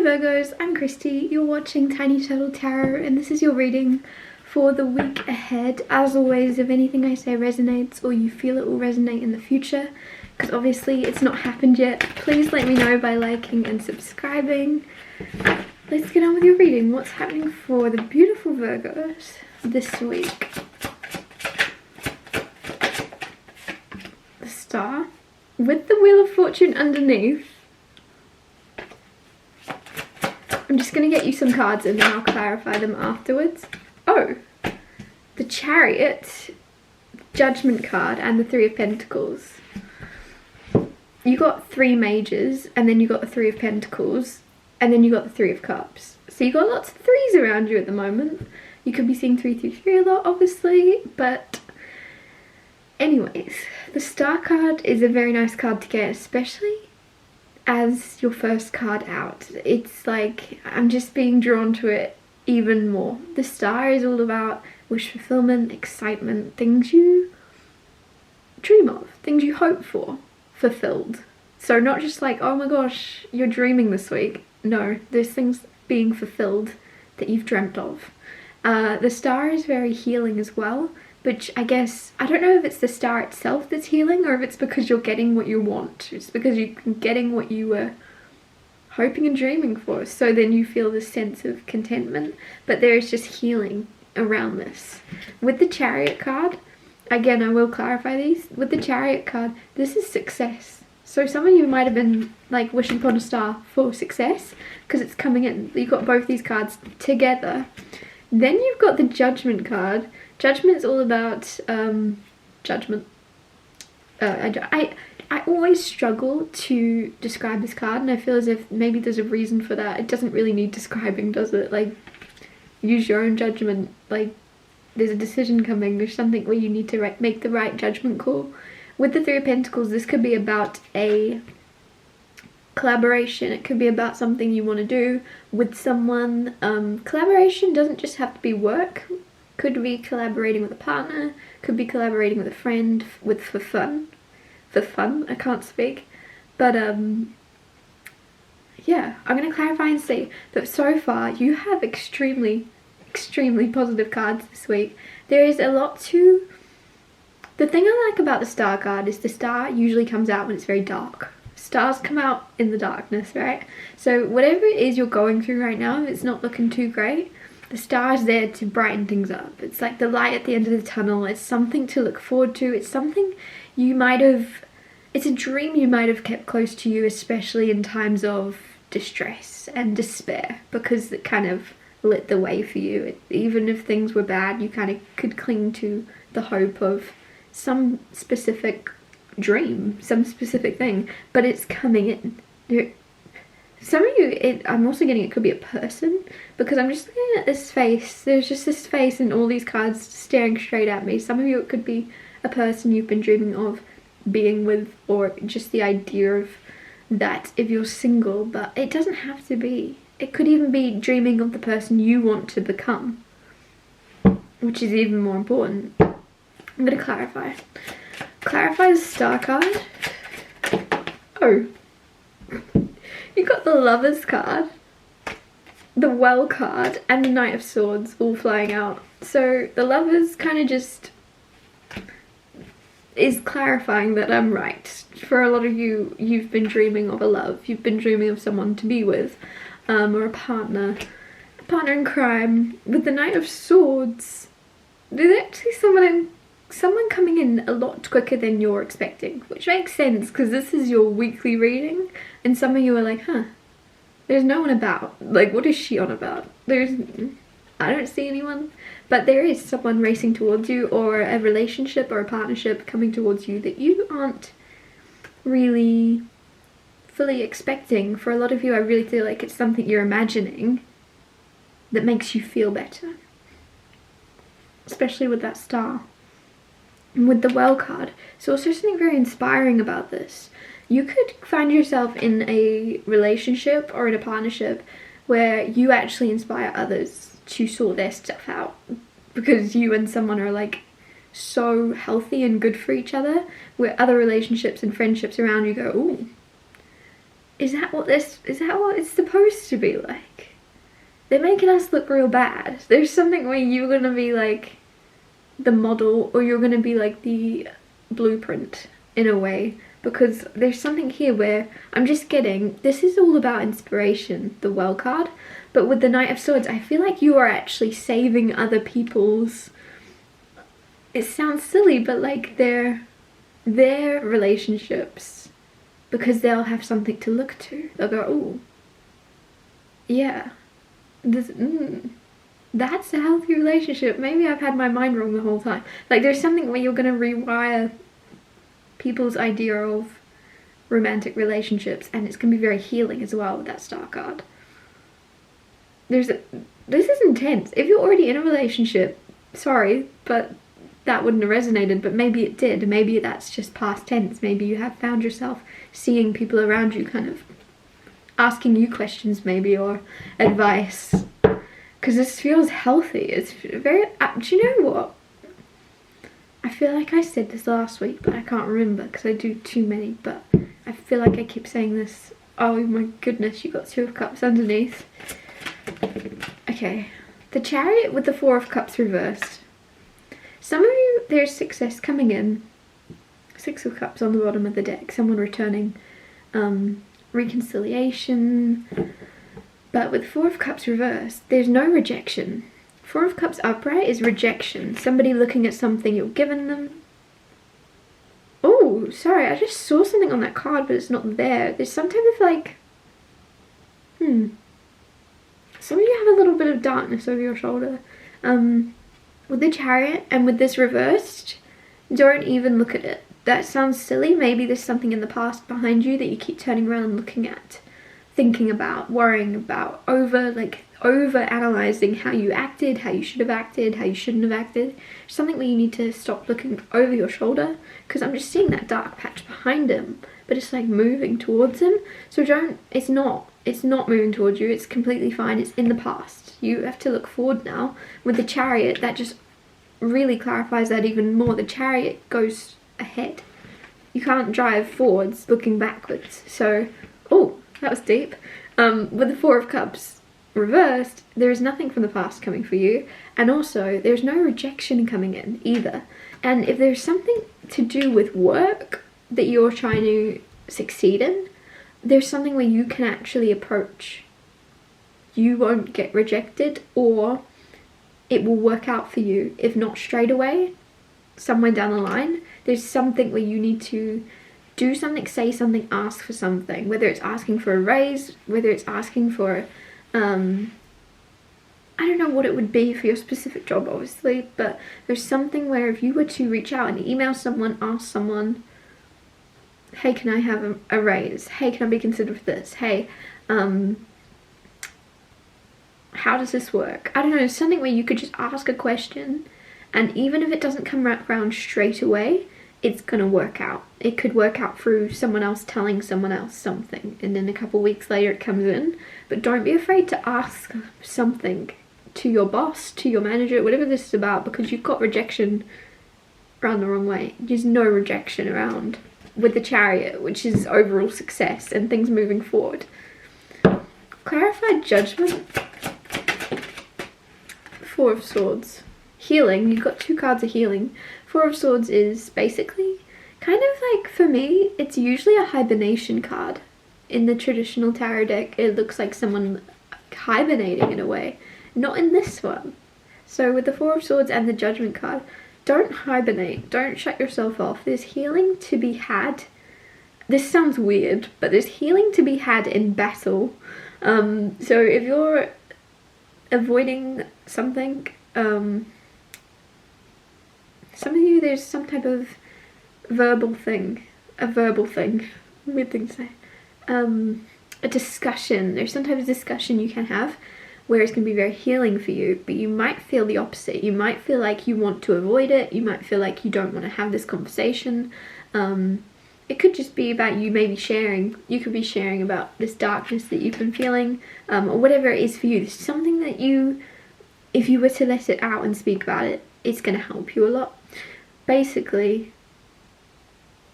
Virgos, I'm Christy, you're watching Tiny Turtle Tarot and this is your reading for the week ahead. As always, if anything I say resonates or you feel it will resonate in the future, because obviously it's not happened yet, please let me know by liking and subscribing. Let's get on with your reading. What's happening for the beautiful Virgos this week? The Star with the Wheel of Fortune underneath. I'm just going to get you some cards and then I'll clarify them afterwards. Oh, the Chariot, Judgment card and the Three of Pentacles. You got three Majors and then you got the Three of Pentacles and then you got the Three of Cups. So you got lots of threes around you at the moment. You could be seeing 333 a lot obviously, but anyways, the Star card is a very nice card to get, especially as your first card out. It's like I'm just being drawn to it even more. The Star is all about wish fulfillment, excitement, things you dream of, things you hope for fulfilled. So not just like, oh my gosh, you're dreaming this week. No, there's things being fulfilled that you've dreamt of. The Star is very healing as well, which I guess, I don't know if it's the Star itself that's healing or if it's because you're getting what you want. It's because you're getting what you were hoping and dreaming for. So then you feel this sense of contentment, but there is just healing around this. With the Chariot card, again, I will clarify these. With the Chariot card, this is success. So some of you might have been like wishing upon a star for success because it's coming in. You've got both these cards together. Then you've got the Judgment card. Judgment's all about judgment. I always struggle to describe this card, and I feel as if maybe there's a reason for that. It doesn't really need describing, does it? Like, use your own judgment. Like, there's a decision coming. There's something where you need to make the right judgment call. With the Three of Pentacles, this could be about a collaboration. It could be about something you want to do with someone. Collaboration doesn't just have to be work. Could be collaborating with a partner, could be collaborating with a friend, for fun, I can't speak. But yeah, I'm going to clarify and say that so far you have extremely positive cards this week. There is a lot to... The thing I like about the Star card is the Star usually comes out when it's very dark. Stars come out in the darkness, right? So whatever it is you're going through right now, if it's not looking too great, the Star is there to brighten things up. It's like the light at the end of the tunnel. It's something to look forward to. It's something you might have... It's a dream you might have kept close to you, especially in times of distress and despair, because it kind of lit the way for you. Even if things were bad, you kind of could cling to the hope of some specific dream, some specific thing, but it's coming in. Some of you, I'm also getting it could be a person, because I'm just looking at this face. There's just this face and all these cards staring straight at me. Some of you, it could be a person you've been dreaming of being with, or just the idea of that if you're single, but it doesn't have to be. It could even be dreaming of the person you want to become, which is even more important. I'm going to clarify. Clarify the Star card. Oh. You got the Lovers card, the Well card, and the Knight of Swords all flying out. So the Lovers kind of just is clarifying that I'm right. For a lot of you, you've been dreaming of a love. You've been dreaming of someone to be with, or a partner in crime. With the Knight of Swords, there's actually someone coming in a lot quicker than you're expecting, which makes sense because this is your weekly reading and some of you are like, huh, there's no one about. Like, what is she on about? I don't see anyone, but there is someone racing towards you, or a relationship or a partnership coming towards you that you aren't really fully expecting. For a lot of you, I really feel like it's something you're imagining that makes you feel better, especially with that Star. And with the Well card, so also something very inspiring about this. You could find yourself in a relationship or in a partnership where you actually inspire others to sort their stuff out, because you and someone are like so healthy and good for each other, where other relationships and friendships around you go, ooh, is that what it's supposed to be like? They're making us look real bad. There's something where you're gonna be like the model, or you're gonna be like the blueprint in a way, because there's something here where I'm just getting, this is all about inspiration, the Well card, but with the Knight of Swords, I feel like you are actually saving other people's, it sounds silly, but like their relationships, because they'll have something to look to. They'll go, oh, yeah, this, that's a healthy relationship. Maybe I've had my mind wrong the whole time. Like, there's something where you're going to rewire people's idea of romantic relationships, and it's going to be very healing as well with that Star card. This is intense. If you're already in a relationship, sorry, but that wouldn't have resonated, but maybe it did. Maybe that's just past tense. Maybe you have found yourself seeing people around you kind of asking you questions maybe, or advice, because this feels healthy. It's very, do you know what? I feel like I said this last week, but I can't remember because I do too many, but I feel like I keep saying this. Oh my goodness, you got 2 of Cups underneath. Okay, the Chariot with the 4 of Cups reversed. Some of you, there's success coming in. 6 of Cups on the bottom of the deck, someone returning, reconciliation. But with 4 of Cups reversed, there's no rejection. 4 of Cups upright is rejection. Somebody looking at something you've given them. Oh, sorry, I just saw something on that card, but it's not there. There's some type of like, some of you have a little bit of darkness over your shoulder. With the Chariot and with this reversed, don't even look at it. That sounds silly. Maybe there's something in the past behind you that you keep turning around and looking at, thinking about, worrying about, over analyzing how you acted, how you should have acted, how you shouldn't have acted. Something where you need to stop looking over your shoulder, because I'm just seeing that dark patch behind him, but it's like moving towards him. So it's not moving towards you. It's completely fine. It's in the past. You have to look forward now. With the Chariot, that just really clarifies that even more. The Chariot goes ahead. You can't drive forwards looking backwards. So, oh, that was deep. With the 4 of Cups reversed, there is nothing from the past coming for you, and also there's no rejection coming in either. And if there's something to do with work that you're trying to succeed in, there's something where you can actually approach. You won't get rejected, or it will work out for you. If not straight away, somewhere down the line, there's something where you need to do something, say something, ask for something, whether it's asking for a raise, whether it's asking for, I don't know what it would be for your specific job, obviously, but there's something where if you were to reach out and email someone, ask someone, hey, can I have a raise? Hey, can I be considered for this? Hey, how does this work? I don't know, something where you could just ask a question, and even if it doesn't come around straight away, it's gonna work out. It could work out through someone else telling someone else something, and then a couple weeks later it comes in. But don't be afraid to ask something to your boss, to your manager, whatever this is about, because you've got rejection around the wrong way. There's no rejection around with the Chariot, which is overall success and things moving forward. Clarified Judgment. 4 of Swords. Healing. You've got 2 cards of healing. 4 of Swords is basically kind of like, for me, it's usually a hibernation card. In the traditional tarot deck, it looks like someone hibernating in a way. Not in this one. So with the 4 of Swords and the Judgment card, don't hibernate. Don't shut yourself off. There's healing to be had. This sounds weird, but there's healing to be had in battle. So if you're avoiding something, some of you, there's some type of verbal thing, weird thing to say, a discussion, there's some type of discussion you can have where it's going to be very healing for you, but you might feel the opposite. You might feel like you want to avoid it, you might feel like you don't want to have this conversation. It could just be about you maybe sharing, you could be sharing about this darkness that you've been feeling, or whatever it is for you. There's something that you, if you were to let it out and speak about it, it's going to help you a lot. Basically,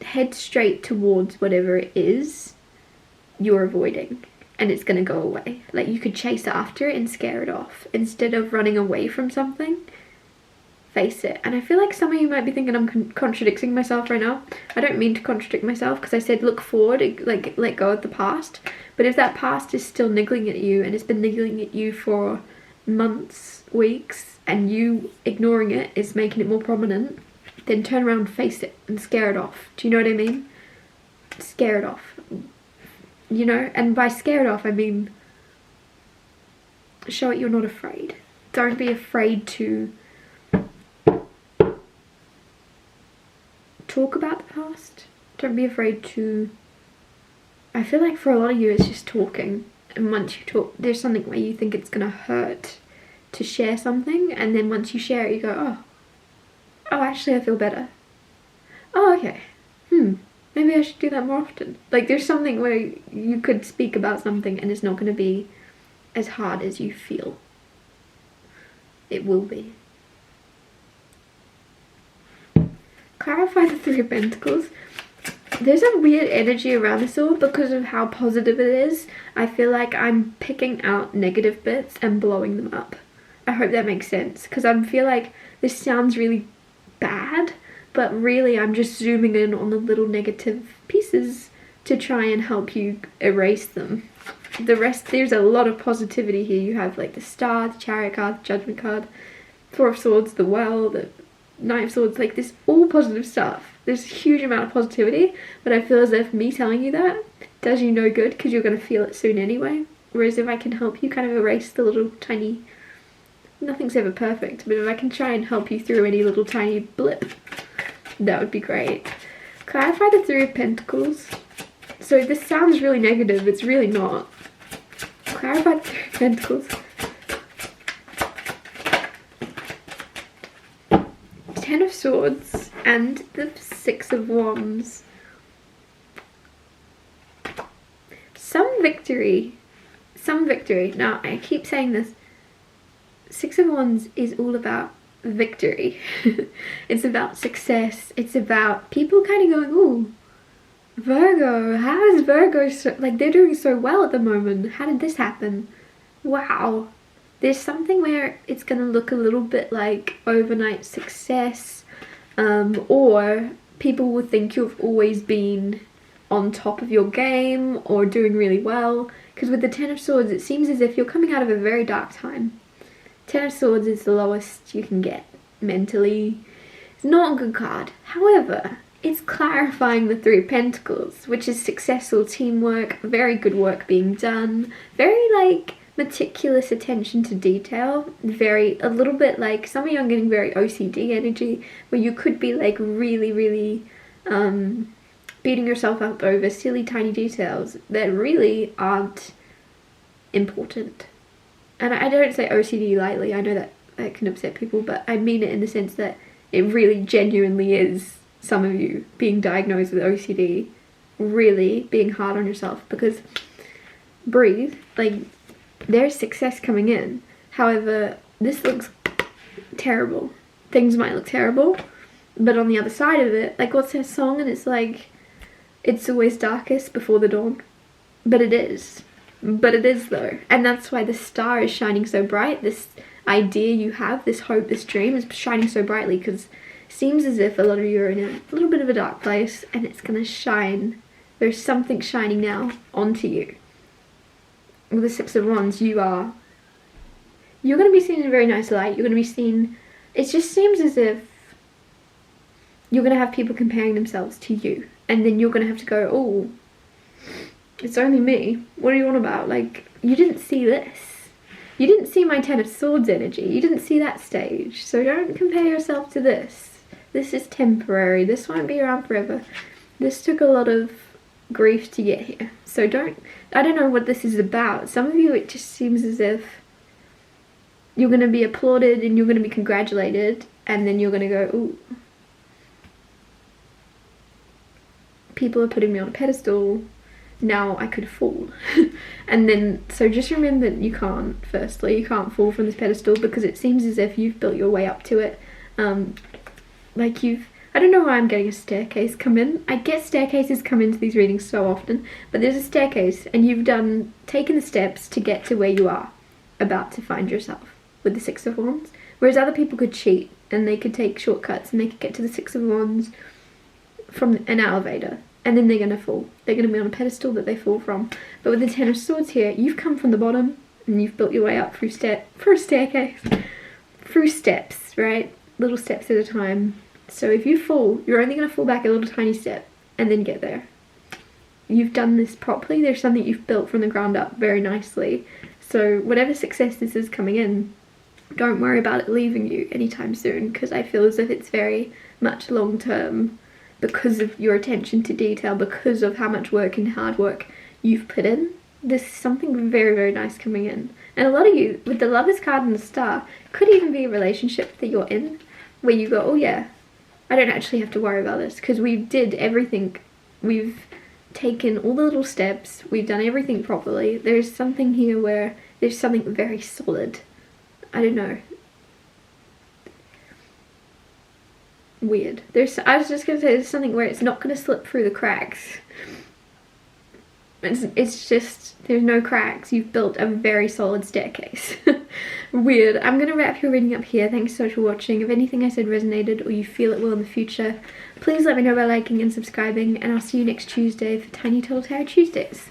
head straight towards whatever it is, you're avoiding, and it's going to go away. Like, you could chase after it and scare it off instead of running away from something. Face it. And I feel like some of you might be thinking I'm contradicting myself right now. I don't mean to contradict myself, because I said look forward, like let go of the past. But if that past is still niggling at you, and it's been niggling at you for months, weeks, and you ignoring it is making it more prominent, then turn around, face it, and scare it off. Do you know what I mean? Scare it off. You know, and by scare it off, I mean show it you're not afraid. Don't be afraid to talk about the past. Don't be afraid to, I feel like for a lot of you it's just talking, and once you talk, there's something where you think it's gonna hurt to share something, and then once you share it you go, oh actually I feel better. Oh okay, maybe I should do that more often. Like, there's something where you could speak about something and it's not going to be as hard as you feel it will be. Clarify the Three of Pentacles. There's a weird energy around this all because of how positive it is. I feel like I'm picking out negative bits and blowing them up. I hope that makes sense, because I feel like this sounds really bad, but really I'm just zooming in on the little negative pieces to try and help you erase them. The rest, there's a lot of positivity here. You have like the Star, the Chariot card, the Judgment card, Four of Swords, the Well, the Knight of Swords, like this, all positive stuff. There's a huge amount of positivity, but I feel as if me telling you that does you no good, because you're going to feel it soon anyway. Whereas if I can help you kind of erase the little tiny, nothing's ever perfect, but if I can try and help you through any little tiny blip, that would be great. Clarify the Three of Pentacles. So this sounds really negative, it's really not. Clarify the Three of Pentacles. Ten of Swords and the Six of Wands. Some victory. Now, I keep saying this. Six of Wands is all about victory. It's about success. It's about people kind of going, ooh, Virgo, how is Virgo so, like, they're doing so well at the moment. How did this happen? Wow. There's something where it's going to look a little bit like overnight success, or people will think you've always been on top of your game or doing really well. Because with the Ten of Swords, it seems as if you're coming out of a very dark time. Ten of Swords is the lowest you can get mentally. It's not a good card. However, it's clarifying the Three of Pentacles, which is successful teamwork, very good work being done, very like meticulous attention to detail, a little bit like, some of you are getting very OCD energy, where you could be like really beating yourself up over silly tiny details that really aren't important. And I don't say OCD lightly, I know that can upset people, but I mean it in the sense that it really genuinely is some of you being diagnosed with OCD, really being hard on yourself, because breathe, like, there's success coming in. However, this looks terrible. Things might look terrible, but on the other side of it, like, what's that song? And it's like, it's always darkest before the dawn. But it is. But it is though. And that's why the star is shining so bright. This idea you have, this hope, this dream is shining so brightly, because it seems as if a lot of you are in a little bit of a dark place, and it's going to shine. There's something shining now onto you. With the Six of Wands, you're going to be seen in a very nice light. You're going to be seen, it just seems as if you're going to have people comparing themselves to you, and then you're going to have to go, oh, it's only me. What are you on about? Like, you didn't see this. You didn't see my Ten of Swords energy. You didn't see that stage. So don't compare yourself to this. This is temporary. This won't be around forever. This took a lot of grief to get here. So I don't know what this is about. Some of you, it just seems as if you're going to be applauded and you're going to be congratulated, and then you're going to go, ooh, people are putting me on a pedestal, now I could fall. And then, so just remember that you can't fall from this pedestal, because it seems as if you've built your way up to it. Like I I don't know why I'm getting a staircase come in. I get staircases come into these readings so often, but there's a staircase and you've taken the steps to get to where you are about to find yourself with the Six of Wands. Whereas other people could cheat and they could take shortcuts and they could get to the Six of Wands from an elevator, and then they're going to fall. They're going to be on a pedestal that they fall from. But with the Ten of Swords here, you've come from the bottom and you've built your way up through a staircase. Through steps, right? Little steps at a time. So if you fall, you're only going to fall back a little tiny step and then get there. You've done this properly. There's something you've built from the ground up very nicely. So whatever success this is coming in, don't worry about it leaving you anytime soon, because I feel as if it's very much long term because of your attention to detail, because of how much work and hard work you've put in. There's something very, very nice coming in. And a lot of you, with the Lovers card and the Star, could even be a relationship that you're in where you go, oh yeah, I don't actually have to worry about this because we did everything. We've taken all the little steps. We've done everything properly. There's something here where there's something very solid. I don't know. Weird. I was just going to say there's something where it's not going to slip through the cracks. It's just, there's no cracks. You've built a very solid staircase. Weird. I'm going to wrap your reading up here. Thanks so much for watching. If anything I said resonated or you feel it will in the future, please let me know by liking and subscribing, and I'll see you next Tuesday for Tiny Total Tarot Tuesdays.